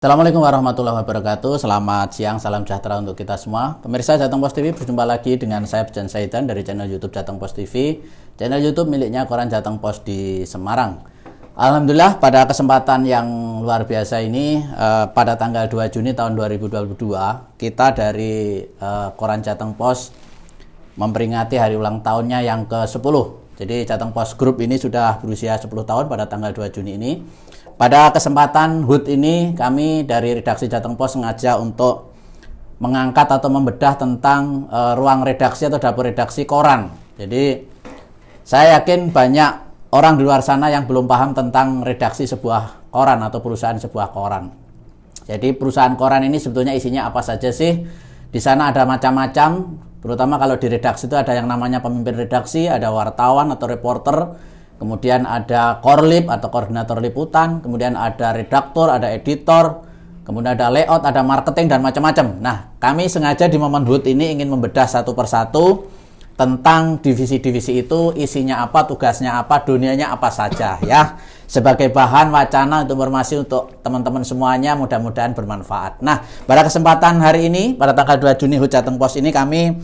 Assalamualaikum warahmatullahi wabarakatuh. Selamat siang, salam sejahtera untuk kita semua. Pemirsa Jateng Pos TV, berjumpa lagi dengan saya Bejan Saidan dari channel YouTube Jateng Pos TV, channel YouTube miliknya Koran Jateng Pos di Semarang. Alhamdulillah pada kesempatan yang luar biasa ini, pada tanggal 2 Juni tahun 2022, kita dari Koran Jateng Pos memperingati hari ulang tahunnya yang ke-10. Jadi Jateng Pos Group ini sudah berusia 10 tahun pada tanggal 2 Juni ini. Pada kesempatan HUT ini, kami dari redaksi Jateng Pos sengaja untuk mengangkat atau membedah tentang ruang redaksi atau dapur redaksi koran. Jadi, saya yakin banyak orang di luar sana yang belum paham tentang redaksi sebuah koran atau perusahaan sebuah koran. Jadi, perusahaan koran ini sebetulnya isinya apa saja sih? Di sana ada macam-macam, terutama kalau di redaksi itu ada yang namanya pemimpin redaksi, ada wartawan atau reporter, kemudian ada korlip atau koordinator liputan, kemudian ada redaktor, ada editor, kemudian ada layout, ada marketing, dan macam-macam. Nah, kami sengaja di momen HUT ini ingin membedah satu persatu tentang divisi-divisi itu, isinya apa, tugasnya apa, dunianya apa saja ya. Sebagai bahan wacana untuk informasi untuk teman-teman semuanya, mudah-mudahan bermanfaat. Nah, pada kesempatan hari ini, pada tanggal 2 Juni HUT Jateng Pos ini kami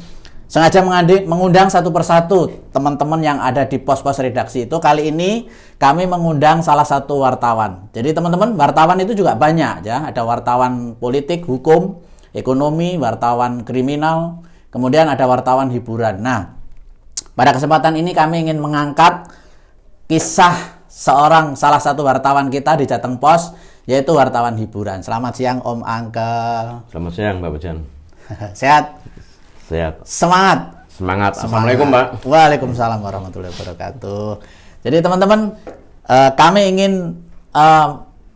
sengaja mengundang satu persatu teman-teman yang ada di pos-pos redaksi itu. Kali ini kami mengundang salah satu wartawan. Jadi teman-teman, wartawan itu juga banyak ya. Ada wartawan politik, hukum, ekonomi, wartawan kriminal, kemudian ada wartawan hiburan. Nah, pada kesempatan ini kami ingin mengangkat kisah salah satu wartawan kita di Jateng Pos, yaitu wartawan hiburan. Selamat siang Om Angkel. Selamat siang Mbak Bejan. Sehat? Sehat. Semangat. Assalamualaikum Mbak. Waalaikumsalam warahmatullahi wabarakatuh. Jadi teman-teman, kami ingin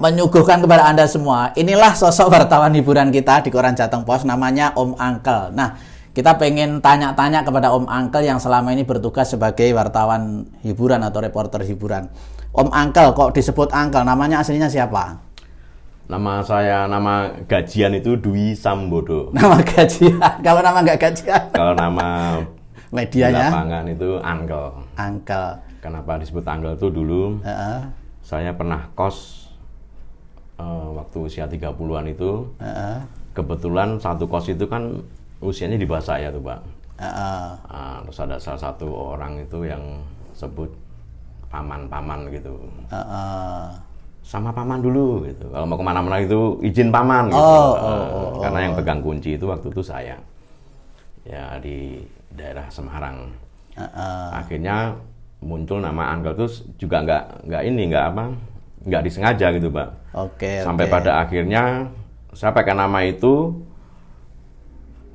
menyuguhkan kepada Anda semua, inilah sosok wartawan hiburan kita di Koran Jateng Pos, namanya Om Angkel. Nah, kita pengen tanya-tanya kepada Om Angkel yang selama ini bertugas sebagai wartawan hiburan atau reporter hiburan. Om Angkel, kok disebut Angkel? Namanya aslinya siapa? Nama saya, nama gajian itu Dwi Sambodo. Nama gajian. Kalau nama nggak gajian? Kalau nama medianya? Di lapangan itu Angkel. Angkel. Kenapa disebut Angkel itu dulu? Saya pernah kos waktu usia 30-an itu. Kebetulan satu kos itu kan usianya di bawah saya tuh Pak. Terus ada salah satu orang itu yang sebut paman-paman gitu. Sama paman dulu gitu. Kalau mau kemana-mana itu izin paman gitu. Karena yang pegang kunci itu waktu itu saya. Ya di daerah Semarang. Akhirnya muncul nama Angkel itu juga nggak disengaja gitu Pak. Sampai pada akhirnya saya pakai nama itu.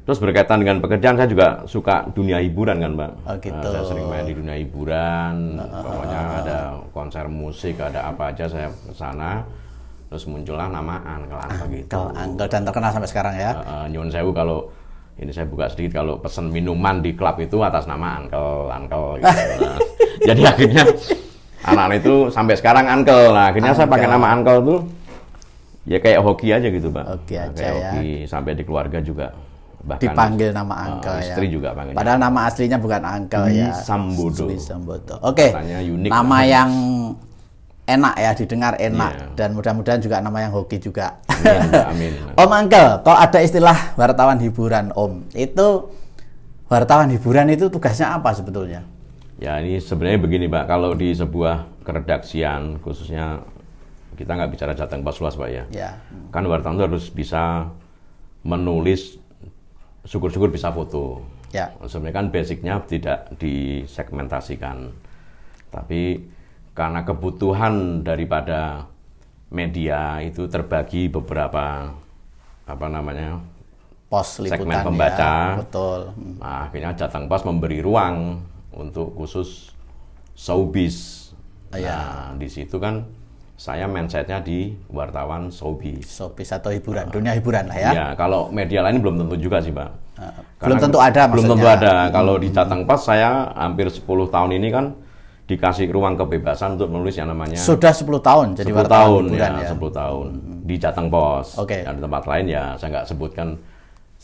Terus berkaitan dengan pekerjaan, saya juga suka dunia hiburan kan Mbak. Saya sering main di dunia hiburan, pokoknya ada konser musik, ada apa aja saya ke sana. Terus muncullah nama Angkel gitu. Angkel, dan terkenal sampai sekarang ya. Nyuwun sewu kalau ini saya buka sedikit, kalau pesen minuman di klub itu atas nama Angkel gitu. Jadi akhirnya anak-anak itu sampai sekarang Angkel. Nah, akhirnya saya pakai nama Angkel tuh ya kayak hoki aja gitu Pak. Hoki sampai di keluarga juga. Bahkan dipanggil nama Angkel istri ya. juga panggil. Padahal nama aslinya bukan Angkel ya. Dwi Sambodo. Oke. Nama yang enak ya, didengar enak, dan mudah-mudahan juga nama yang hoki juga. Amin. Om Angkel, kok ada istilah wartawan hiburan Om? Itu wartawan hiburan itu tugasnya apa sebetulnya? Ya ini sebenarnya begini Pak, kalau di sebuah keredaksian khususnya kita nggak bicara Jateng Pos luas Pak ya. Kan wartawan itu harus bisa menulis, syukur-syukur bisa foto. Sebenarnya kan basicnya tidak disegmentasikan. Tapi karena kebutuhan daripada media itu terbagi beberapa pos liputan, segmen pembaca. Ya, betul. Nah, akhirnya Jateng Pos memberi ruang untuk khusus showbiz. Nah, di situ kan saya mindsetnya di wartawan showbiz atau hiburan, dunia hiburan lah ya. Ya, kalau media lain belum tentu juga sih Pak. Belum tentu ada maksudnya. Belum tentu ada. Kalau di Jateng Pos saya hampir 10 tahun ini kan dikasih ruang kebebasan untuk menulis yang namanya. Sudah 10 tahun jadi wartawan hiburan ya. 10 tahun di Jateng Pos. Dan di tempat lain ya saya nggak sebutkan,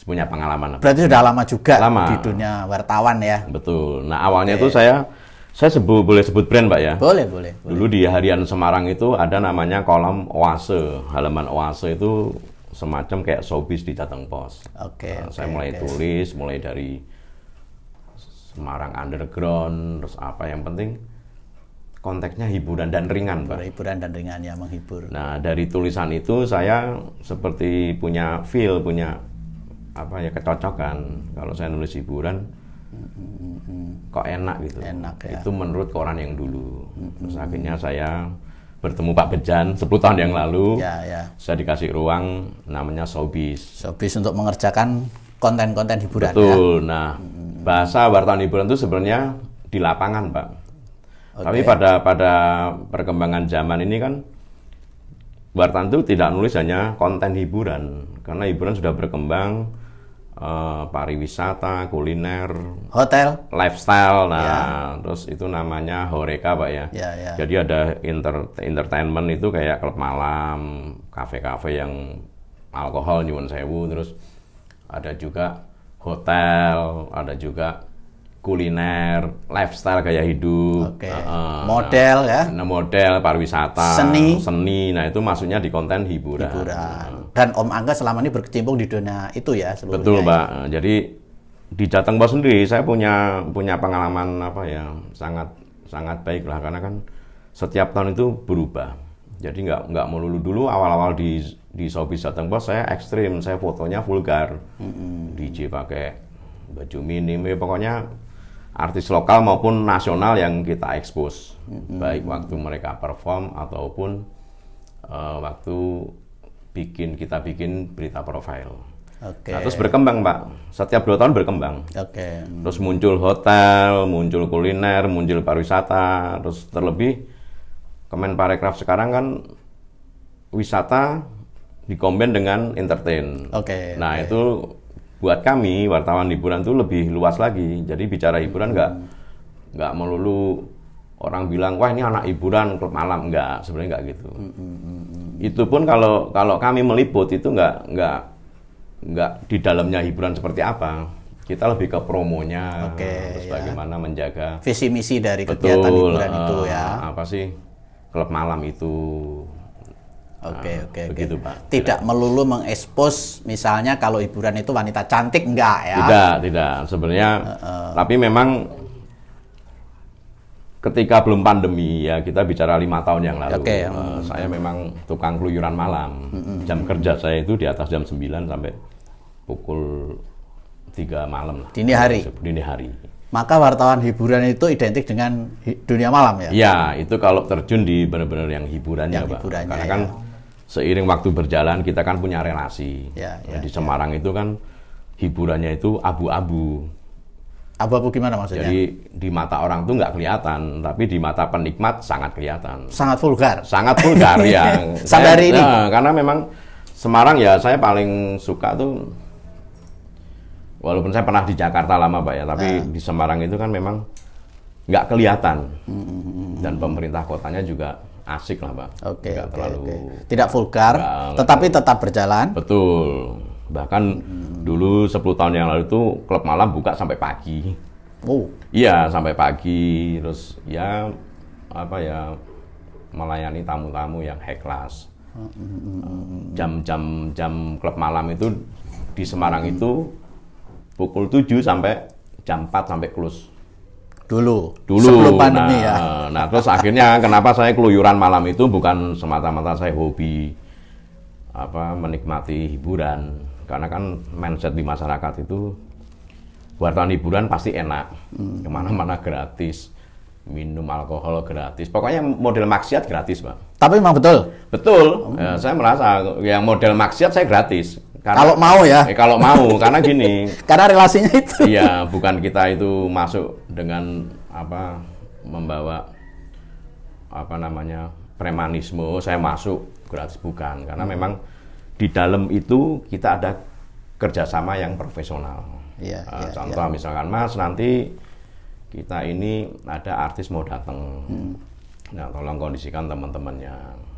punya pengalaman. Berarti sudah lama juga di dunia wartawan ya. Betul. Nah awalnya itu saya Saya boleh sebut brand, Pak ya? Boleh, boleh. Dulu di Harian Semarang itu ada namanya kolom Oase. Halaman Oase itu semacam kayak showbiz di Jateng Pos. Saya mulai tulis, mulai dari Semarang Underground, terus apa yang penting konteksnya hiburan dan ringan, Pak. Hiburan dan ringan, ya, menghibur. Nah, dari tulisan itu saya seperti punya feel, punya apa ya, kecocokan. Kalau saya nulis hiburan, kok enak gitu. Enak, ya. Itu menurut koran yang dulu. Terus akhirnya saya bertemu Pak Bejan 10 tahun yang lalu. Ya. Saya dikasih ruang namanya showbiz. Showbiz untuk mengerjakan konten-konten hiburan. Betul. Ya? Nah, bahasa wartawan hiburan itu sebenarnya di lapangan, Pak. Tapi pada perkembangan zaman ini kan wartawan itu tidak nulis hanya konten hiburan, karena hiburan sudah berkembang, pariwisata, kuliner, hotel, lifestyle. Terus itu namanya Horeca, Pak ya. Jadi ada entertainment itu kayak klub malam, kafe-kafe yang alkohol nyuwun sewu, terus ada juga hotel, ada juga kuliner, lifestyle, gaya hidup, model ya, model, pariwisata, seni. Nah itu masuknya di konten hiburan. Dan Om Angga selama ini berkecimpung di dunia itu ya seluruhnya. Betul, Pak. Jadi di Jateng Pos sendiri saya punya pengalaman apa ya, sangat baik lah, karena kan setiap tahun itu berubah. Jadi nggak melulu dulu awal-awal di showbiz Jateng Pos saya ekstrim, saya fotonya vulgar, DJ pakai baju minim, ya pokoknya artis lokal maupun nasional yang kita expose, baik waktu mereka perform ataupun waktu kita bikin berita profile. Nah, terus berkembang, Pak. Setiap 2 tahun berkembang. Terus muncul hotel, muncul kuliner, muncul pariwisata, terus terlebih Kemenparekraf sekarang kan wisata dikombin dengan entertain. Nah itu buat kami wartawan hiburan itu lebih luas lagi. Jadi bicara hiburan nggak melulu orang bilang wah ini anak hiburan klub malam, nggak, sebenarnya nggak gitu. Itu pun kalau kami meliput itu nggak di dalamnya hiburan seperti apa. Kita lebih ke promonya, terus bagaimana menjaga visi misi dari kegiatan hiburan itu ya. Apa sih klub malam itu? Begitu, Pak. Tidak melulu mengekspos misalnya kalau hiburan itu wanita cantik, enggak ya? Tidak. Sebenarnya tapi memang ketika belum pandemi ya, kita bicara 5 tahun yang lalu. Saya memang tukang keluyuran malam. Jam kerja saya itu di atas jam 9 sampai pukul 3 malam lah. Dini hari. Maka wartawan hiburan itu identik dengan dunia malam ya? Ya, itu kalau terjun di benar-benar yang hiburannya, Pak. Karena kan seiring waktu berjalan kita kan punya relasi. Di Semarang itu kan hiburannya itu abu-abu. Abu-abu gimana maksudnya? Jadi di mata orang tuh nggak kelihatan, tapi di mata penikmat sangat kelihatan. Sangat vulgar. Ya. Sadari ini. Karena memang Semarang ya saya paling suka tuh, walaupun saya pernah di Jakarta lama, Pak ya, tapi di Semarang itu kan memang nggak kelihatan. Dan pemerintah kotanya juga asik lah, Pak. Tidak vulgar, tetapi tetap berjalan. Betul. Bahkan dulu 10 tahun yang lalu itu klub malam buka sampai pagi. Iya, sampai pagi. Terus ya melayani tamu-tamu yang high class. Jam klub malam itu di Semarang itu pukul 7 sampai jam 4 sampai close. Dulu sebelum pandemi ya. Nah, terus akhirnya kenapa saya keluyuran malam itu bukan semata-mata saya hobi menikmati hiburan, karena kan mindset di masyarakat itu wartawan hiburan pasti enak, kemana-mana gratis, minum alkohol gratis, pokoknya model maksiat gratis, Pak. Tapi memang betul. Saya merasa yang model maksiat saya gratis. Kalau mau ya. Kalau mau, karena gini. Karena relasinya itu. Iya, bukan kita itu masuk dengan membawa premanisme. Saya masuk gratis, bukan. Karena memang di dalam itu kita ada kerjasama yang profesional. Contoh misalkan, Mas, nanti kita ini ada artis mau datang. Nah, tolong kondisikan teman-temannya.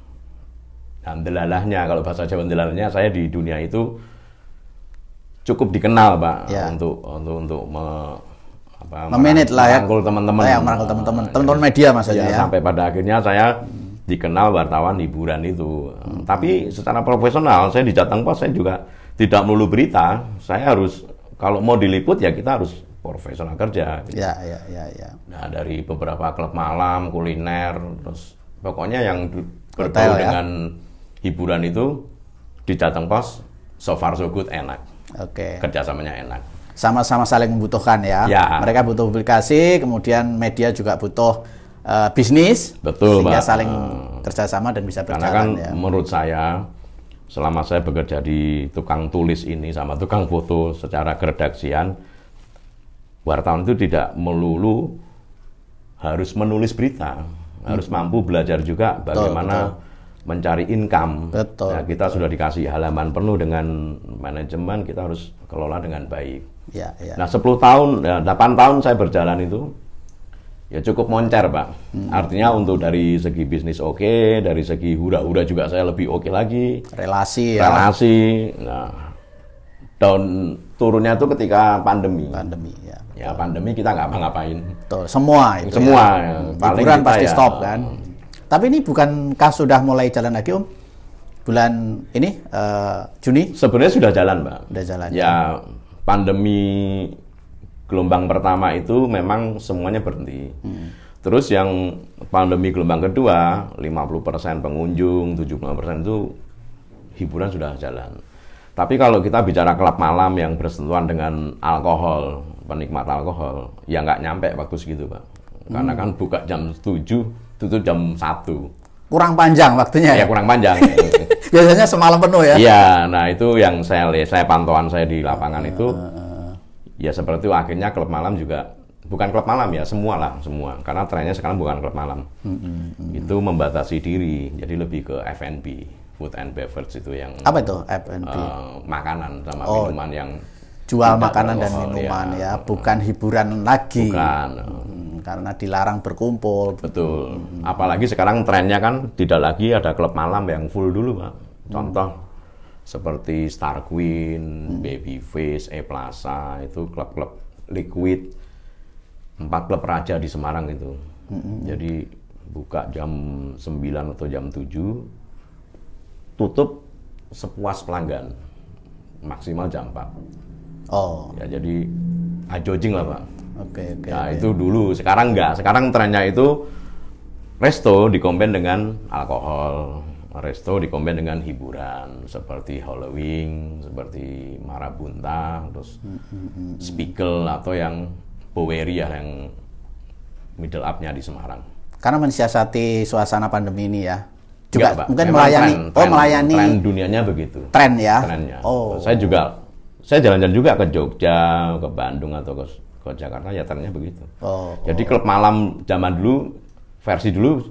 Dan delalahnya, kalau bahasa Jawa delalahnya, saya di dunia itu cukup dikenal, Pak, untuk memanage lah ya, merangkul teman-teman, merangkul teman-teman media maksudnya ya. Sampai pada akhirnya saya dikenal wartawan hiburan itu. Tapi secara profesional saya di Jateng Pos saya juga tidak melulu berita. Saya harus kalau mau diliput ya kita harus profesional kerja. Gitu. Ya. Nah dari beberapa klub malam, kuliner, terus pokoknya yang berbau ya? dengan hiburan itu di Jateng Pos so far so good, enak. Oke. Kerjasamanya enak. Sama-sama saling membutuhkan ya. Mereka butuh publikasi, kemudian media juga butuh bisnis. Betul, sehingga Pak. saling kerjasama dan bisa berjalan. Karena kan ya. menurut saya selama saya bekerja di tukang tulis ini sama tukang foto secara keredaksian, wartawan itu tidak melulu harus menulis berita, harus mampu belajar juga bagaimana mencari income. Betul. Nah, kita sudah dikasih halaman penuh dengan manajemen, kita harus kelola dengan baik. Ya. Nah 10 tahun, 8 tahun saya berjalan itu ya cukup moncer, Pak. Artinya untuk dari segi bisnis oke, dari segi hura-hura juga saya lebih oke lagi. Relasi. Nah, down turunnya itu ketika pandemi. Ya pandemi kita nggak apa-ngapain. Betul, semua itu. Semua. Ya. Hiburan pasti stop kan. Tapi ini bukankah sudah mulai jalan lagi, Om? Bulan ini Juni? Sebenarnya sudah jalan, Pak. Sudah jalan. Ya pandemi gelombang pertama itu memang semuanya berhenti. Terus yang pandemi gelombang kedua, 50% pengunjung, 75% itu hiburan sudah jalan. Tapi kalau kita bicara klub malam yang bersentuhan dengan alkohol, penikmat alkohol, ya nggak nyampe waktu segitu, Pak. Karena kan buka jam 7, tutup jam 1. Kurang panjang waktunya ya? Kurang panjang. Biasanya semalam penuh ya? Iya, nah itu yang saya pantauan saya di lapangan itu, ya seperti itu akhirnya klub malam juga, bukan klub malam ya, semua. Karena trennya sekarang bukan klub malam. Itu membatasi diri, jadi lebih ke F&B, food and beverage itu yang... Apa itu F&B? Makanan sama minuman yang... Jual makanan dan minuman ya, bukan hiburan lagi. Bukan. Karena dilarang berkumpul. Betul. Apalagi sekarang trennya kan tidak lagi ada klub malam yang full dulu, Pak. Contoh seperti Star Queen, Babyface, E-Plaza, itu klub-klub liquid. 4 klub raja di Semarang itu. Jadi buka jam 9 atau jam 7, tutup sepuas pelanggan. Maksimal jam 4. Ya jadi ajojing lah, Pak. Oke. Nah itu dulu, sekarang enggak. Sekarang trennya itu resto dikombin dengan alkohol, resto dikombin dengan hiburan seperti Halloween, seperti Marabunta, terus Spiegel atau yang Bowery ya, yang middle up-nya di Semarang. Karena mensiasati suasana pandemi ini ya. Juga Pak. mungkin Memang melayani melayani tren dunianya begitu. Tren ya. Trennya. Oh. Saya jalan-jalan juga ke Jogja, ke Bandung atau ke Jakarta, ya trennya begitu. Jadi klub malam zaman dulu, versi dulu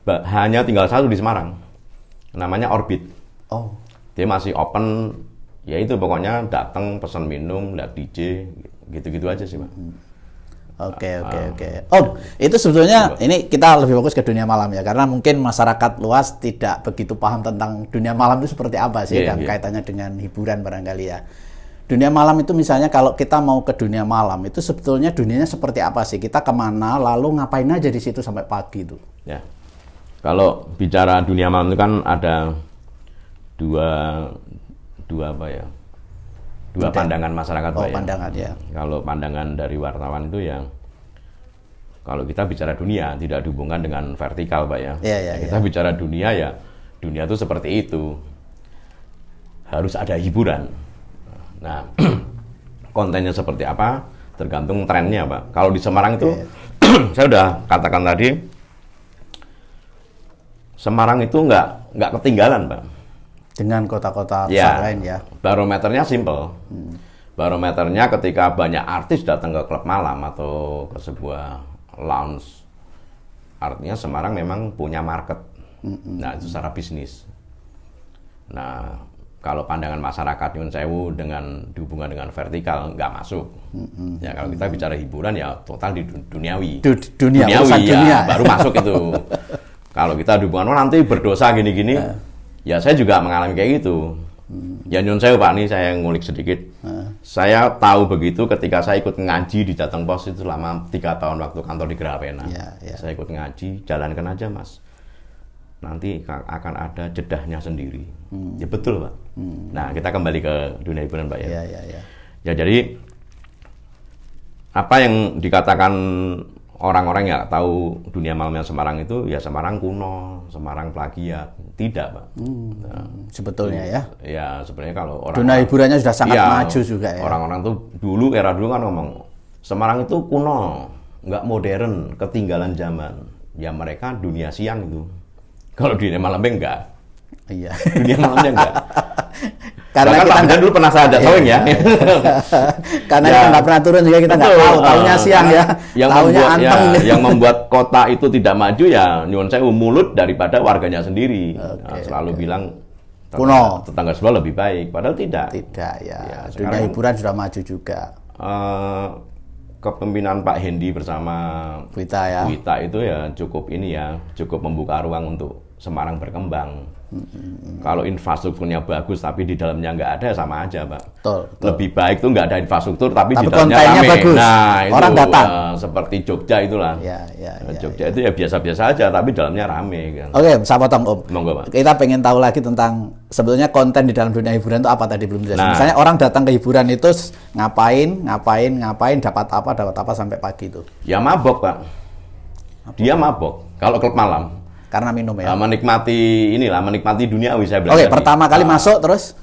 hanya tinggal satu di Semarang, namanya Orbit. Dia masih open, ya itu pokoknya datang pesan minum, lihat DJ, gitu-gitu aja sih, Pak. Oke. Itu sebetulnya ini kita lebih fokus ke dunia malam ya, karena mungkin masyarakat luas tidak begitu paham tentang dunia malam itu seperti apa sih, dan kaitannya dengan hiburan barangkali ya. Dunia malam itu misalnya kalau kita mau ke dunia malam itu sebetulnya dunianya seperti apa sih? Kita kemana, lalu ngapain aja di situ sampai pagi itu? Ya, kalau bicara dunia malam itu kan ada dua pandangan masyarakat, Pak. Pandangan ya. Kalau pandangan dari wartawan itu ya, kalau kita bicara dunia tidak dihubungkan dengan vertikal, Pak ya. Kita bicara dunia ya, dunia itu seperti itu. Harus ada hiburan. Nah, kontennya seperti apa tergantung trennya, Pak. Kalau di Semarang itu, saya udah katakan tadi, Semarang itu nggak ketinggalan, Pak. Dengan kota-kota besar lain ya. Barometernya simple. Barometernya ketika banyak artis datang ke klub malam atau ke sebuah lounge, artinya Semarang memang punya market. Nah, itu secara bisnis. Nah, kalau pandangan masyarakat Nyun Sewu dihubungkan dengan vertikal nggak masuk. Ya kalau kita bicara hiburan ya total di duniawi. Dunia. Baru masuk itu. Kalau kita dihubungkan nanti berdosa gini-gini, ya saya juga mengalami kayak gitu. Ya Nyun Sewu, Pak, ini saya ngulik sedikit. Saya tahu begitu ketika saya ikut ngaji di Jateng Pos itu selama 3 tahun waktu kantor di Gerapena. Saya ikut ngaji, jalankan aja Mas. Nanti akan ada jedahnya sendiri. Ya betul Pak. Nah kita kembali ke dunia hiburan Pak ya. Ya jadi apa yang dikatakan orang-orang yang tahu dunia malamnya Semarang itu ya Semarang kuno, Semarang plagiat. Tidak Pak. Sebetulnya ya. Ya sebenarnya kalau orang dunia hiburannya sudah sangat maju juga ya. Orang-orang tuh era dulu kan ngomong Semarang itu kuno, nggak modern, ketinggalan zaman. Ya mereka dunia siang itu. Kalau dunia malamnya enggak. Iya. Dunia malamnya enggak. Karena bahkan kita dulu pernah saya ajak sewing ya. Karena kita nggak pernah turun juga kita nggak tahu. Tahunya siang ya. Tahunya anteng. Yang membuat kota itu tidak maju ya nyuwun sewu mulut daripada warganya sendiri. Selalu bilang kuno. Tetangga sebelah lebih baik. Padahal tidak. Tidak ya. Dunia hiburan sudah maju juga. Kepemimpinan Pak Hendy bersama Wita itu ya cukup membuka ruang untuk Semarang berkembang. Kalau infrastrukturnya bagus tapi di dalamnya nggak ada sama aja Pak. Betul. Lebih baik tuh nggak ada infrastruktur tapi di dalamnya rame. Bagus. Nah itu orang datang. Seperti Jogja itulah. Jogja itu ya biasa-biasa aja tapi dalamnya rame kan. Oke, saya potong Om. Monggo Pak. Kita pengen tahu lagi tentang sebetulnya konten di dalam dunia hiburan itu apa tadi belum jelas. Misalnya orang datang ke hiburan itu ngapain, dapat apa sampai pagi itu. Ya mabok Pak. Dia mabok. Kalau klub malam. Karena minum ya. Menikmati dunia saya bilang. Oke, pertama kali masuk terus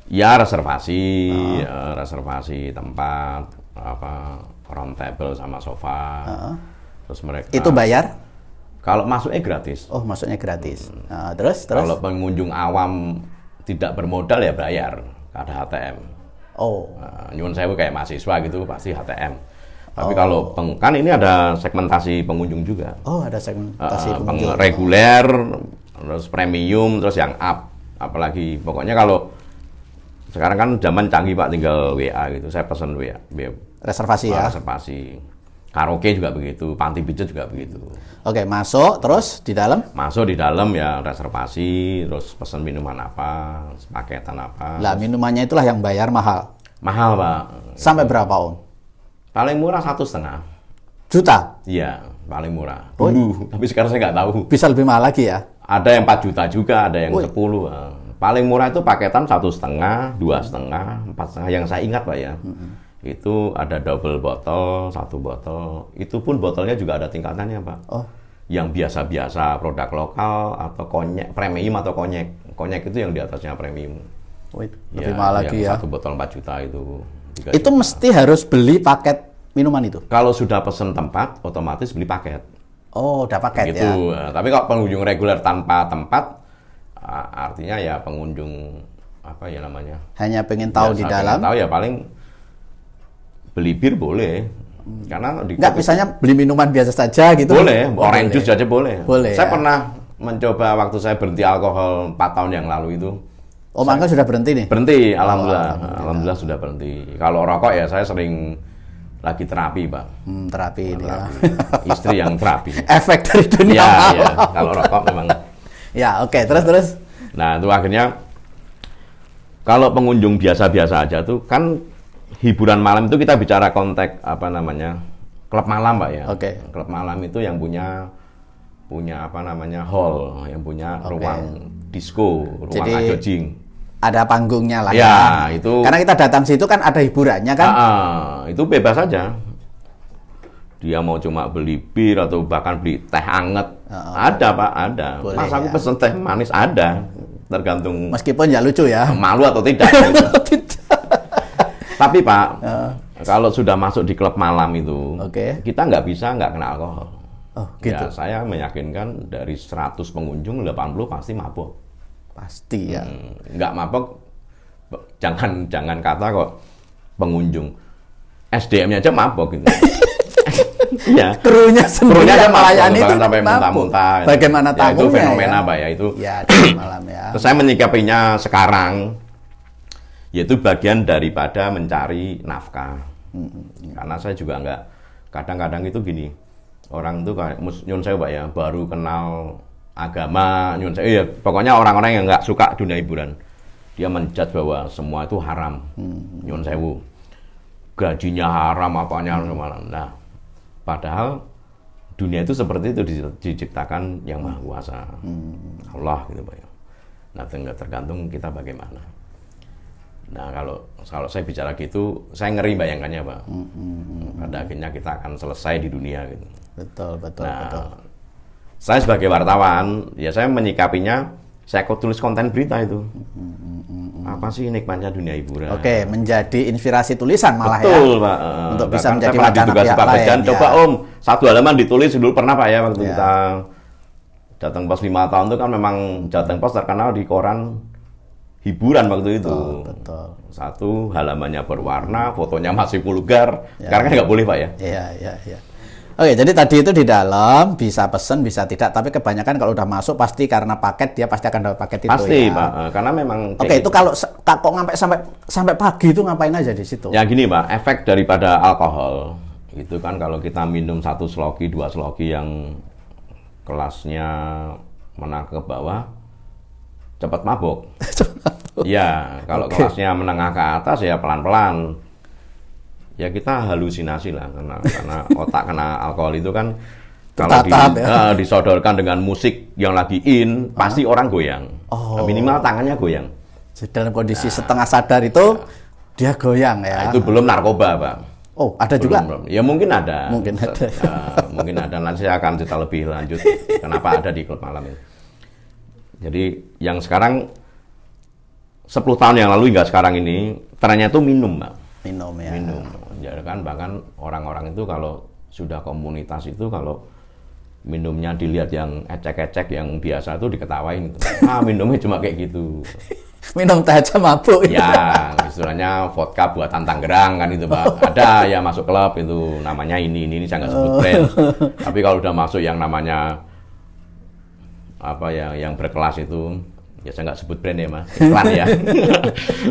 ya reservasi tempat round table sama sofa. Terus mereka itu bayar? Kalau masuknya gratis. Oh, masuknya gratis. Terus kalau pengunjung awam tidak bermodal ya bayar, ada HTM. Nyuwun sewu kayak mahasiswa gitu pasti HTM. Tapi kalau kan ini ada segmentasi pengunjung juga. Ada segmentasi pengunjung. Reguler, terus premium, terus yang up. Apalagi pokoknya kalau sekarang kan zaman canggih Pak, tinggal WA gitu. Saya pesan WA. Reservasi ya. Reservasi. Karaoke juga begitu, panti pijat juga begitu. Oke, masuk terus di dalam? Masuk di dalam ya reservasi, terus pesan minuman apa, paketan apa. Lah minumannya itulah yang bayar mahal. Mahal Pak. Sampai berapa Om? Paling murah 1,5 juta. Iya, paling murah. Dulu, tapi sekarang saya nggak tahu. Bisa lebih mahal lagi ya? Ada yang 4 juta juga, ada yang 10. Paling murah itu paketan 1,5, 2,5, 4,5. Yang saya ingat Pak ya, itu ada double botol, 1 botol. Itu pun botolnya juga ada tingkatannya Pak. Yang biasa-biasa produk lokal atau konyek, premium atau konyek. Konyek itu yang di atasnya premium. Lebih mahal lagi ya. 1 botol 4 juta itu. Itu mesti harus beli paket minuman itu? Kalau sudah pesen tempat, otomatis beli paket. Udah paket gitu. ya? Tapi kalau pengunjung reguler tanpa tempat, artinya ya pengunjung, apa ya namanya? Hanya pengen tahu di dalam? Tahu ya paling beli bir boleh. Karena misalnya beli minuman biasa saja gitu? Boleh, orange juice aja boleh. Saya ya? pernah mencoba waktu saya berhenti alkohol 4 tahun yang lalu itu. Maka sudah berhenti nih? Berhenti, alhamdulillah sudah berhenti. Kalau rokok ya saya sering lagi terapi Pak. Terapi ini ya. Istri yang terapi. Efek dari dunia malam. Ya, kalau rokok memang. Ya oke, terus. Nah itu akhirnya kalau pengunjung biasa-biasa aja tuh kan hiburan malam itu kita bicara konteks apa namanya klub malam Pak ya. Klub malam itu yang punya apa namanya hall, yang punya ruang disco, ruang ajojing. Ada panggungnya lah ya. Itu karena kita datang situ kan ada hiburannya kan. Itu bebas saja. Dia mau cuma beli bir atau bahkan beli teh anget, ada Pak, ada. Boleh, Mas aku pesen teh manis ada, tergantung. Meskipun ya lucu ya. Malu atau tidak. Gitu. Tapi Pak, kalau sudah masuk di klub malam itu, kita nggak kena alkohol. Gitu. Ya, saya meyakinkan dari 100 pengunjung 80 pasti mabok. Pasti ya. Nggak mabok, jangan kata kok pengunjung, SDM-nya aja mabok gitu. Iya. Krunya sendiri aja melayani itu sampai muntah-muntah. Bagaimana tamunya? Ya, itu fenomena Pak ya itu. Ya, malam ya. Terus saya menyikapinya sekarang, yaitu bagian daripada mencari nafkah. Karena saya juga nggak, kadang-kadang itu gini, orang tuh kayak nyun saya Pak ya, baru kenal agama, nyun saya, pokoknya orang-orang yang nggak suka dunia hiburan, dia menjudge bahwa semua itu haram, nyun sewu. gajinya haram, apanya haram. Nah, padahal dunia itu seperti itu diciptakan yang Maha Kuasa, Allah gitu Pak. Nah, tergantung kita bagaimana. Nah, kalau saya bicara gitu, saya ngeri bayangkannya Pak. Pada akhirnya kita akan selesai di dunia gitu. Betul. Nah, saya sebagai wartawan, ya saya menyikapinya, saya tulis konten berita itu. Apa sih nikmatnya dunia hiburan? Oke, menjadi inspirasi tulisan malah betul, ya. Pak. Untuk bisa Bahkan menjadi saya pernah ditugasi Pak Bejan, coba Om, 1 halaman ditulis dulu, pernah Pak ya, waktu kita Jateng Pos 5 tahun itu kan memang Jateng Pos terkenal di koran hiburan waktu itu. Betul. 1 halamannya berwarna, fotonya masih vulgar. Sekarang kan nggak boleh Pak ya? Iya. Oke, jadi tadi itu di dalam bisa pesen, bisa tidak, tapi kebanyakan kalau udah masuk pasti karena paket dia pasti akan dapat paket itu. Pasti ya. Pak, karena memang. Oke, itu kalau kok sampai pagi itu ngapain aja di situ? Ya gini Pak, efek daripada alkohol itu kan kalau kita minum 1 sloki, 2 sloki yang kelasnya menengah ke bawah, cepat mabuk. Ya, kalau kelasnya menengah ke atas ya pelan-pelan. Ya kita halusinasi lah karena otak kena alkohol itu kan kalau disodorkan dengan musik yang lagi in pasti orang goyang. Minimal tangannya goyang. Jadi dalam kondisi setengah sadar itu dia goyang ya. Itu belum narkoba Pak. Oh, ada juga? Belum. Ya mungkin ada. Mungkin ada. Mungkin ada. Nanti saya akan cerita lebih lanjut kenapa ada di klub malam ini. Jadi yang sekarang 10 tahun yang lalu hingga sekarang ini trennya itu minum Pak. Minum. Ya kan bahkan orang-orang itu kalau sudah komunitas itu kalau minumnya dilihat yang ecek-ecek yang biasa itu diketawain gitu. Minumnya cuma kayak gitu. Minum teh aja mabuk. Ya, istilahnya vodka buatan Tangerang kan itu Pak. Ada ya masuk klub itu namanya ini saya nggak sebut brand. Tapi kalau udah masuk yang namanya apa ya yang berkelas itu ya saya nggak sebut brand ya Mas, iklan ya.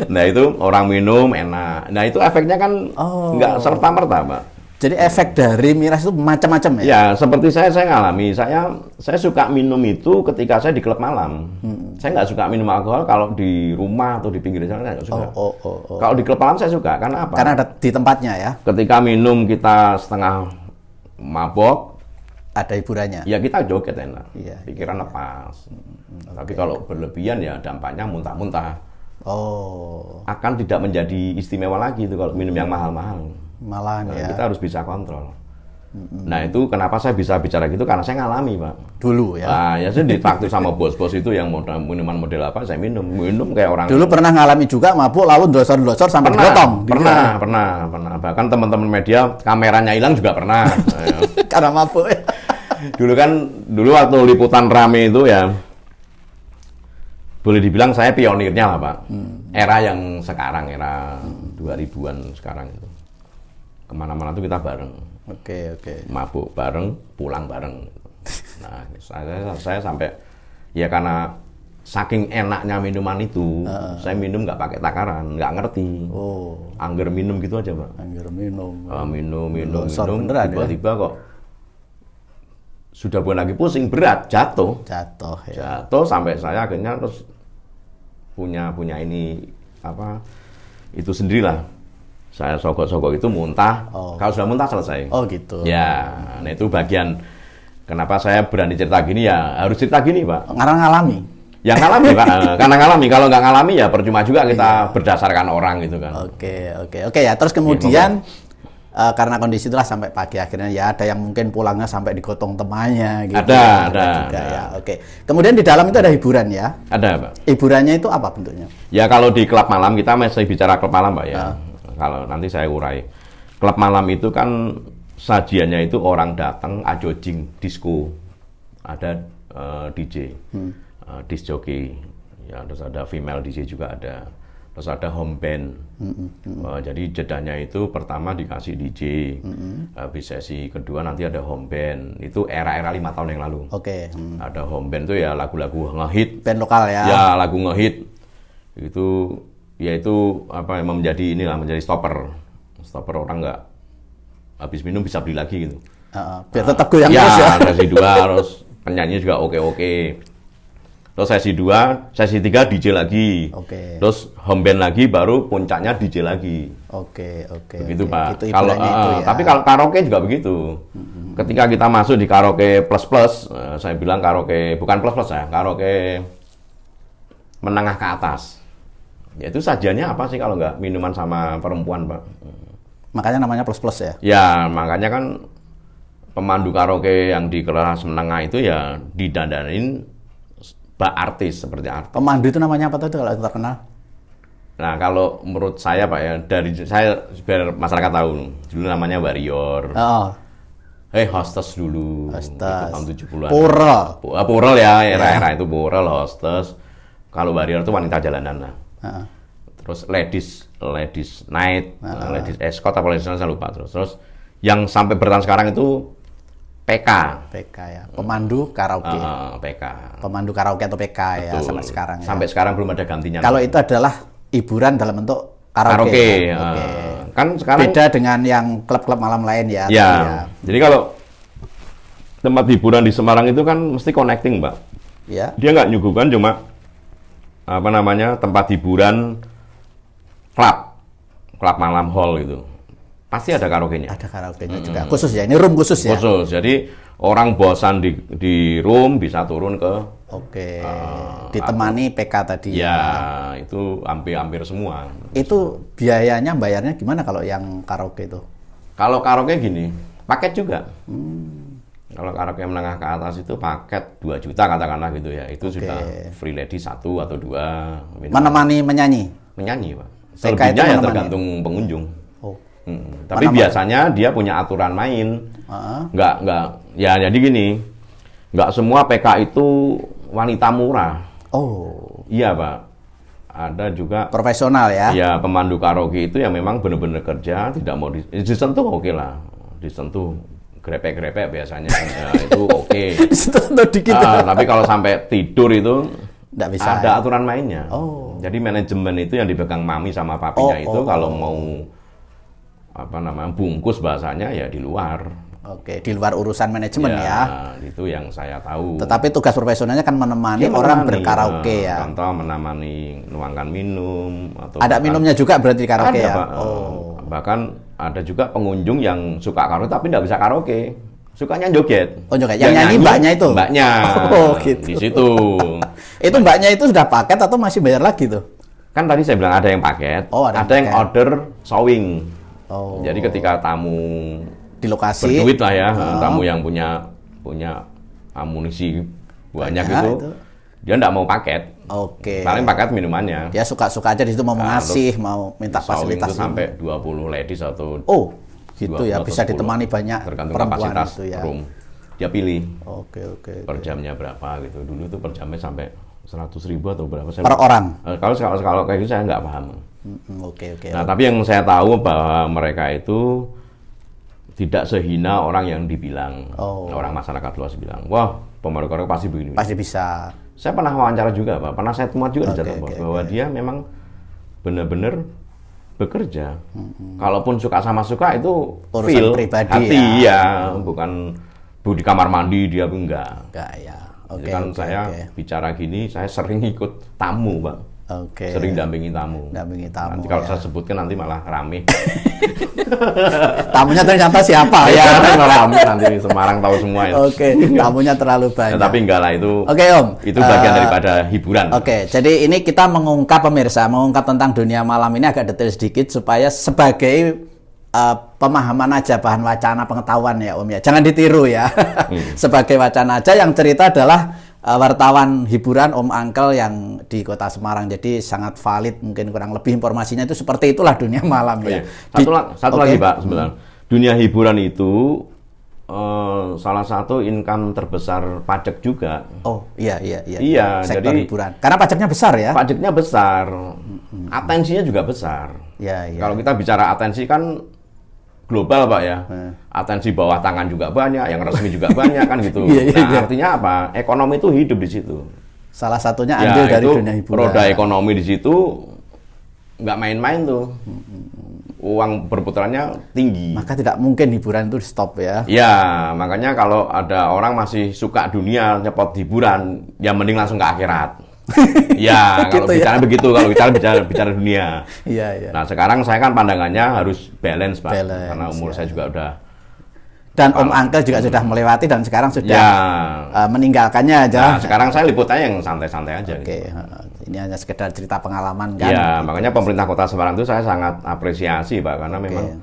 Nah itu orang minum enak. Nah itu efeknya kan nggak serta-merta Pak. Jadi efek dari miras itu macam-macam ya? Ya seperti saya ngalami. Saya suka minum itu ketika saya di klub malam. Saya nggak suka minum alkohol kalau di rumah atau di pinggir jalan nggak suka. Kalau di klub malam saya suka. Karena apa? Karena ada di tempatnya ya? Ketika minum kita setengah mabok, ada hiburannya. Ya kita joget enak, pikiran iya. lepas. Tapi kalau berlebihan ya dampaknya muntah-muntah. Akan tidak menjadi istimewa lagi itu kalau minum yang mahal-mahal. Malahan ya. Kita harus bisa kontrol. Nah itu kenapa saya bisa bicara gitu karena saya ngalami Pak. Dulu ya. Nah ya saya ditraktir sama bos-bos itu yang minuman model apa saya minum kayak orang. Dulu pernah ngalami juga mabuk lalu dosor sampai digotong. Pernah. Bahkan teman-teman media kameranya hilang juga pernah. Karena mabuk ya. Dulu waktu liputan rame itu ya boleh dibilang saya pionirnya lah Pak. Era yang sekarang, era 2000-an sekarang itu. Kemana-mana tuh kita bareng. Oke. Mabuk bareng, pulang bareng. Nah, saya sampai ya karena saking enaknya minuman itu, saya minum nggak pakai takaran, nggak ngerti. Angger minum gitu aja Pak. Angger minum. Minum. Tiba-tiba kok sudah bukan lagi pusing, berat, jatuh ya. Jatuh sampai saya akhirnya terus punya ini apa itu sendirilah. Saya sogok-sogok itu muntah. Kalau sudah muntah selesai. Gitu. Ya, nah itu bagian kenapa saya berani cerita gini ya harus cerita gini Pak. Karena ngalami. Yang ngalami Pak, karena ngalami. Kalau nggak ngalami ya percuma juga kita berdasarkan orang gitu kan. Oke ya. Terus kemudian karena kondisi itulah sampai pagi akhirnya ya ada yang mungkin pulangnya sampai digotong temannya gitu. Ada juga ya. Oke. Kemudian di dalam itu ada hiburan ya? Ada Pak. Hiburannya itu apa bentuknya? Ya kalau di klub malam kita masih bicara klub malam Pak ya. Kalau nanti saya urai. Klub malam itu kan sajiannya itu orang datang ajojing disco. Ada DJ, disc jockey. Ya terus ada female DJ juga ada. Terus ada home band. Jadi jedanya itu pertama dikasih DJ, habis sesi kedua nanti ada home band. Itu era-era 5 tahun yang lalu. Ada home band itu ya lagu-lagu ngehit. Band lokal ya. Ya lagu ngehit. Itu yaitu apa yang menjadi menjadi stopper orang nggak habis minum bisa beli lagi gitu. Biar tetap goyang terus ya. Sesi 2 terus penyanyi juga oke. Terus sesi 2, sesi 3 DJ lagi. Oke. Terus home band lagi, baru puncaknya DJ lagi. Oke. Begitu Pak. Itu Kalau itu ya. tapi kalau karaoke juga begitu. Ketika kita masuk di karaoke plus, saya bilang karaoke bukan plus ya, karaoke menengah ke atas. Ya itu sajiannya apa sih kalau nggak minuman sama perempuan, Pak? Makanya namanya plus ya. Ya, makanya kan pemandu karaoke yang di kelas menengah itu ya didandanin artis seperti artis. Pemandu itu namanya apa tuh kalau terkenal? Nah, kalau menurut saya Pak ya, dari saya biar masyarakat tahu, dulu namanya warrior. Oh. Hostess dulu. Hostess. Itu tahun 70-an. Purel ya, era-era itu purel, hostess. Kalau warrior itu wanita jalanan lah. Terus ladies night, ladies escort apa ladies saya lupa terus yang sampai bertahan sekarang itu PK ya, pemandu karaoke. PK. Pemandu karaoke atau PK. Betul. Ya sampai sekarang. Sampai sekarang belum ada gantinya. Kalau itu adalah hiburan dalam bentuk karaoke. Kan sekarang beda dengan yang klub-klub malam lain ya. Ya. Jadi kalau tempat hiburan di Semarang itu kan mesti connecting, Mbak. Ya. Dia nggak nyuguhkan cuma tempat hiburan klub malam hall gitu. Pasti ada karaoke-nya. Ada karaoke-nya juga. Khusus ya, ini room khusus ya? Khusus, jadi orang bosan di room bisa turun ke... ditemani PK tadi ya. Itu hampir semua. Itu biayanya, bayarnya gimana kalau yang karaoke itu? Kalau karaoke gini, paket juga. Kalau karaoke menengah ke atas itu paket 2 juta katakanlah gitu ya. Itu sudah free lady 1 atau 2. Menemani menyanyi? Menyanyi, Pak. Selebihnya ya tergantung pengunjung. Tapi biasanya dia punya aturan main. Nggak, ya jadi gini, nggak semua PK itu wanita murah. Oh. Iya, Pak. Ada juga profesional ya? Ya, pemandu karaoke itu yang memang benar-benar kerja, tidak mau disentuh oke lah. Disentuh grepek-grepek biasanya. Ya, itu oke. Disentuh dikit. Tapi kalau sampai tidur itu nggak bisa. Ada aturan mainnya. Oh. Jadi manajemen itu yang dipegang mami sama papinya kalau mau bungkus bahasanya ya di luar. Oke, di luar urusan manajemen ya. Itu yang saya tahu. Tetapi tugas profesionalnya kan menemani orang berkaraoke ya. Contoh menemani nuangkan minum atau ada minumnya juga berarti di karaoke ada, ya. Pak. Bahkan ada juga pengunjung yang suka karaoke tapi nggak bisa karaoke. Sukanya joget. Oh, joget. Yang nyanyi mbaknya itu. Mbaknya. Oh, gitu. Di situ. Itu mbaknya itu sudah paket atau masih bayar lagi tuh? Kan tadi saya bilang ada yang paket, ada yang order showing. Oh. Jadi ketika tamu di lokasi berduit lah ya, tamu yang punya amunisi banyak itu, dia enggak mau paket. Oke. Paling paket minumannya. Dia suka-suka aja di situ mau ngasih, mau minta fasilitas. Itu sampai 20 ladies atau gitu ya, bisa ditemani banyak tergantung perempuan kapasitas itu ya. Room. Dia pilih. Oke. Per jamnya berapa gitu. Dulu tuh per jamnya sampai 100.000 atau berapa per orang. Kalau kayak gitu saya nggak paham. Oke. Nah, tapi yang saya tahu bahwa mereka itu tidak sehina orang yang dibilang. Orang masyarakat luas bilang, wah pemandu karaoke pasti begini. Pasti bisa. Saya pernah wawancara juga, Pak. Pernah saya temuan juga di Jateng Pos bahwa dia memang benar-benar bekerja. Kalaupun suka sama suka itu urusan feel pribadi hati ya, bukan di kamar mandi dia enggak. Enggak ya. Saya bicara gini, saya sering ikut tamu, Pak. Sering dampingi tamu. Nanti kalau saya sebutkan nanti malah rame. Tamunya ternyata siapa? Ya, rame nanti Semarang tahu semua itu. Tamunya terlalu banyak. Tapi enggak lah itu. Om. Itu bagian daripada hiburan. Jadi ini kita mengungkap tentang dunia malam ini agak detail sedikit supaya sebagai pemahaman aja, bahan wacana pengetahuan ya Om ya. Jangan ditiru ya. Sebagai wacana aja, yang cerita adalah wartawan hiburan Om Angkel yang di Kota Semarang. Jadi sangat valid, mungkin kurang lebih informasinya itu seperti itulah dunia malam ya. Satu lagi Pak sebenarnya. Dunia hiburan itu salah satu income terbesar pajak juga. Iya. jadi Sektor hiburan. Karena pajaknya besar ya. Pajaknya besar. Atensinya juga besar. Iya. Kalau kita bicara atensi kan global Pak ya. Atensi bawah tangan juga banyak, yang resmi juga banyak kan gitu. Artinya apa? Ekonomi itu hidup di situ. Salah satunya andil dari dunia hiburan. Roda ekonomi di situ nggak main-main tuh. uang berputaranya tinggi. Maka tidak mungkin hiburan itu di stop ya. Ya, makanya kalau ada orang masih suka dunia nyepot hiburan, ya mending langsung ke akhirat. Ya, kalau Gitu bicara ya. begitu, kalau bicara dunia. Iya, iya. Nah, sekarang saya kan pandangannya harus balance, Pak. Balance, Karena umur ya. saya juga udah. Dan Om Angkel juga sudah melewati dan sekarang sudah Ya. meninggalkannya aja. Nah, sekarang saya liput aja yang santai-santai aja. Oke, Gitu. ini hanya sekedar cerita pengalaman kan. Ya, makanya pemerintah Kota Semarang itu saya sangat apresiasi, Pak, karena memang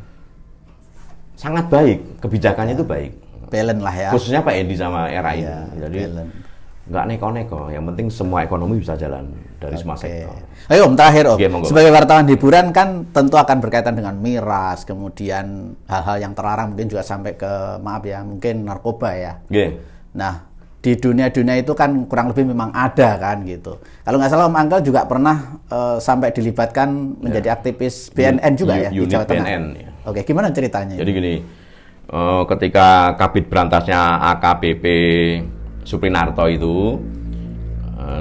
sangat baik, kebijakannya itu baik. Balance lah ya. Khususnya Pak Edi sama era ini. Ya, Jadi balance. nggak neko-neko, yang penting semua ekonomi bisa jalan dari semua sektor. Ayo Om, terakhir Om, Oke, monggo. sebagai wartawan hiburan kan tentu akan berkaitan dengan miras, kemudian hal-hal yang terlarang mungkin juga sampai ke, maaf ya, mungkin narkoba ya. Oke. Nah, di dunia-dunia itu kan kurang lebih memang ada kan gitu. Kalau nggak salah Om Angkel juga pernah sampai dilibatkan menjadi aktivis BNN juga ya di Unit Jawa Tengah. BNN, ya. Oke, gimana ceritanya? Jadi gini, ketika Kabid Berantasnya AKBP Suprinarto itu,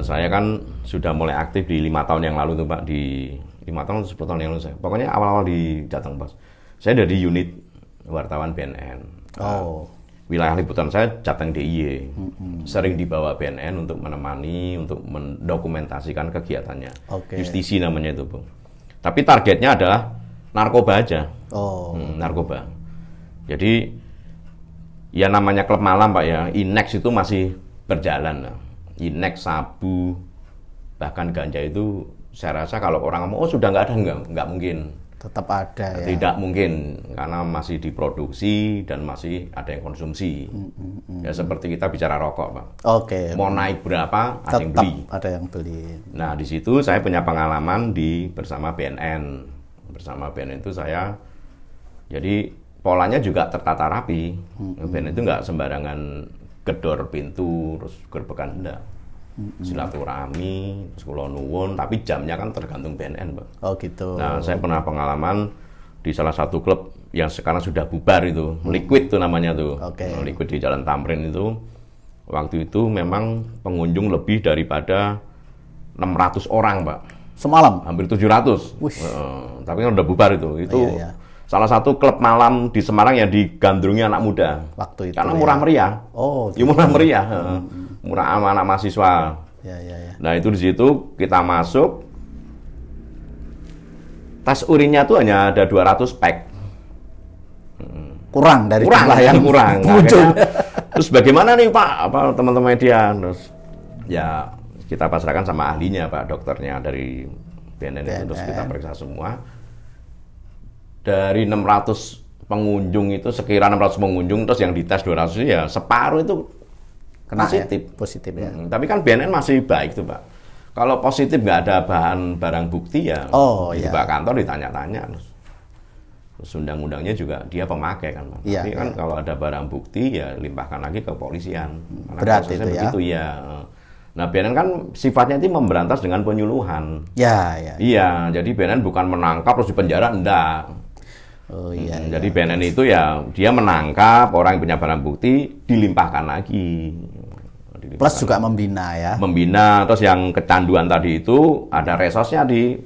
saya kan sudah mulai aktif di 5 tahun yang lalu tuh Pak, di 5 tahun atau 10 tahun yang lalu saya. Pokoknya awal-awal di Jateng Pos. Saya dari unit wartawan BNN. Oh. Wilayah liputan saya Jateng DIY. Sering dibawa BNN untuk menemani, untuk mendokumentasikan kegiatannya. Oke. Justisi namanya itu, Bung. Tapi targetnya adalah narkoba aja. Oh. Narkoba. Jadi ya namanya klub malam Pak ya, Inex itu masih berjalan. Inex, sabu, bahkan ganja itu saya rasa kalau orang ngomong, oh sudah nggak ada, nggak mungkin. Tetap ada ya. Tidak mungkin, karena masih diproduksi dan masih ada yang konsumsi. Ya seperti kita bicara rokok Pak. Oke. Mau naik berapa, ada yang Tetap beli. ada yang beli. Nah di situ saya punya pengalaman bersama BNN. Bersama BNN itu saya, jadi polanya juga tertata rapi. BNN itu nggak sembarangan gedor pintu, terus gerbekan, enggak. Silaturahmi, sekolah nuwun, tapi jamnya kan tergantung BNN, Pak. Oh gitu. Nah, saya pernah pengalaman di salah satu klub yang sekarang sudah bubar itu, Liquid tuh namanya tuh. Oke. Liquid di Jalan Tamrin itu. Waktu itu memang pengunjung lebih daripada 600 orang, Pak. Semalam. Hampir 700. Tapi kan udah bubar itu. Itu Iya. salah satu klub malam di Semarang yang digandrungi anak muda. Waktu itu. Karena murah meriah. Oh. Ya, murah meriah. Murah sama anak mahasiswa. Ya, ya, ya. Nah itu di situ kita masuk, tes urinnya tuh hanya ada 200 pack. Kurang dari Kurang, jumlah yang kurang. muncul. Akhirnya, terus bagaimana nih Pak, teman-teman media? Terus ya kita pasrahkan sama ahlinya Pak, dokternya dari BNN itu, terus kita periksa semua. Dari 600 pengunjung itu, sekira 600 pengunjung, terus yang dites 200 ya separuh itu Kena positif. Ya? Positif ya. Tapi kan BNN masih baik tuh Pak. Kalau positif nggak ada barang bukti ya, dibawa kantor ditanya-tanya. Terus undang-undangnya juga dia pemakai kan Pak. Iya, Tapi kan kalau ada barang bukti ya limpahkan lagi ke kepolisian. Karena berat prosesnya itu ya. begitu ya. Nah BNN kan sifatnya itu memberantas dengan penyuluhan. Ya, ya. Iya, jadi BNN bukan menangkap terus dipenjara, enggak. Oh iya. Jadi BNN itu ya dia menangkap orang yang punya barang bukti, dilimpahkan lagi. Plus juga membina ya. Membina, terus yang kecanduan tadi itu ada resosnya di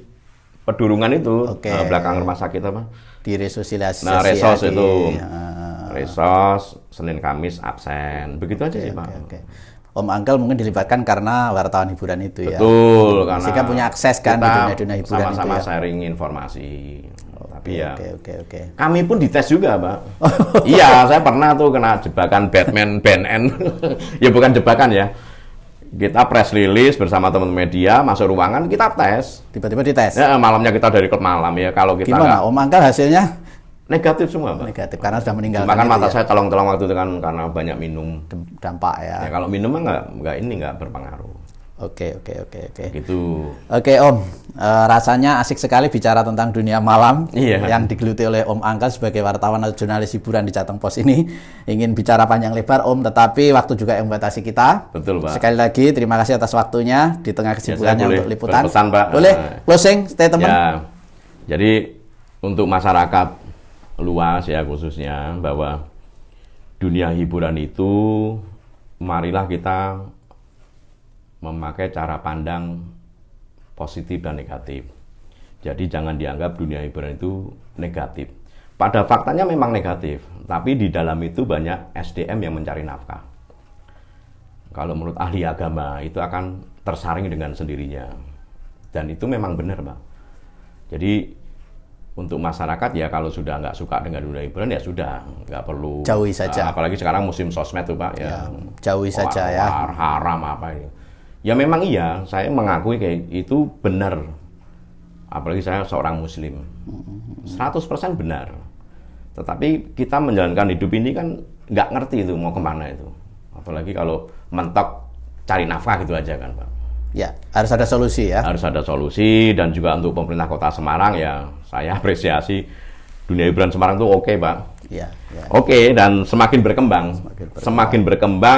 Pedurungan itu, belakang rumah sakit apa? Di resosialisasi. Nah resos ya, itu, resos Senin Kamis absen, begitu aja sih Pak. Oke. Om Angkel mungkin dilibatkan karena wartawan hiburan itu ya. Betul, karena Sehingga punya akses kan di dunia hiburan sama-sama itu ya. sharing informasi. Tapi ya, Oke. kami pun dites juga, Pak. Iya, saya pernah tuh kena jebakan Batman BNN. Ya bukan jebakan ya. Kita press release bersama teman-teman media, masuk ruangan, kita tes. Tiba-tiba dites. Ya, malamnya kita dari klub malam ya. Kalau kita Gimana? Om Angkel hasilnya? Negatif semua, Pak. Negatif karena sudah meninggal. Makan mata saya tolong-tolong waktu itu kan karena banyak minum. Dampak ya. Ya kalau minum mah nggak berpengaruh. Oke. Gitu. Oke Om, rasanya asik sekali bicara tentang dunia malam yang digeluti oleh Om Angkel sebagai wartawan atau jurnalis hiburan di Jateng Pos ini. Ingin bicara panjang lebar Om, tetapi waktu juga yang membatasi kita. Betul Pak. Sekali lagi terima kasih atas waktunya di tengah kesibukannya untuk liputan. Berpesan, Pak. Boleh closing statement? Ya, jadi untuk masyarakat luas ya khususnya bahwa dunia hiburan itu marilah kita memakai cara pandang positif dan negatif. Jadi jangan dianggap dunia hiburan itu negatif. Pada faktanya memang negatif, tapi di dalam itu banyak SDM yang mencari nafkah. Kalau menurut ahli agama itu akan tersaring dengan sendirinya. Dan itu memang benar, Pak. Jadi untuk masyarakat ya kalau sudah nggak suka dengan dunia hiburan ya sudah, nggak perlu jauhi saja. Apalagi sekarang musim sosmed tuh Pak ya, jauhi saja ya. Haram apa ini. Ya memang iya, saya mengakui kayak itu benar. Apalagi saya seorang muslim. 100% benar. Tetapi kita menjalankan hidup ini kan nggak ngerti itu mau kemana itu. Apalagi kalau mentok cari nafkah gitu aja kan Pak. Ya, harus ada solusi ya. Harus ada solusi, dan juga untuk pemerintah Kota Semarang ya saya apresiasi dunia hiburan Semarang tuh oke, Pak. Ya. Oke, dan semakin berkembang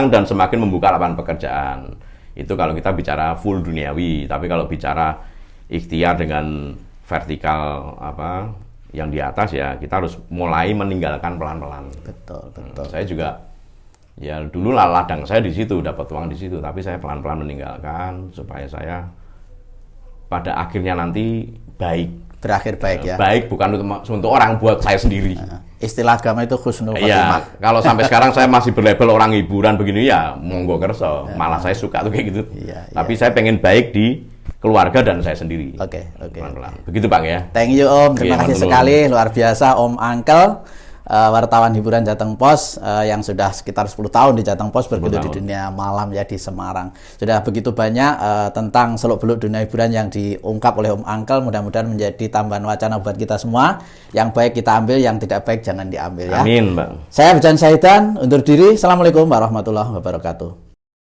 dan semakin membuka lapangan pekerjaan. Itu kalau kita bicara full duniawi, tapi kalau bicara ikhtiar dengan vertikal apa yang di atas ya kita harus mulai meninggalkan pelan-pelan. Betul. Saya juga ya dulu ladang saya di situ, dapat uang di situ, tapi saya pelan-pelan meninggalkan supaya saya pada akhirnya nanti berakhir baik ya. Baik bukan untuk orang, buat saya sendiri. Istilah agama itu husnul khotimah. Iya, kalau sampai sekarang saya masih berlabel orang hiburan begini ya monggo kerso. Malah saya suka tuh kayak gitu. Tapi saya pengen baik di keluarga dan saya sendiri. Oke. Pelan-pelan. Begitu Bang ya. Thank you Om, terima kasih sekali, luar biasa Om Angkel. Wartawan hiburan Jateng Pos yang sudah sekitar 10 tahun di Jateng Pos bergelut di dunia malam ya di Semarang. Sudah begitu banyak tentang seluk-beluk dunia hiburan yang diungkap oleh Om Angkel. Mudah-mudahan menjadi tambahan wacana buat kita semua. Yang baik kita ambil, yang tidak baik jangan diambil ya. Amin, Bang. Saya Bejan Saidan undur diri. Assalamualaikum warahmatullahi wabarakatuh.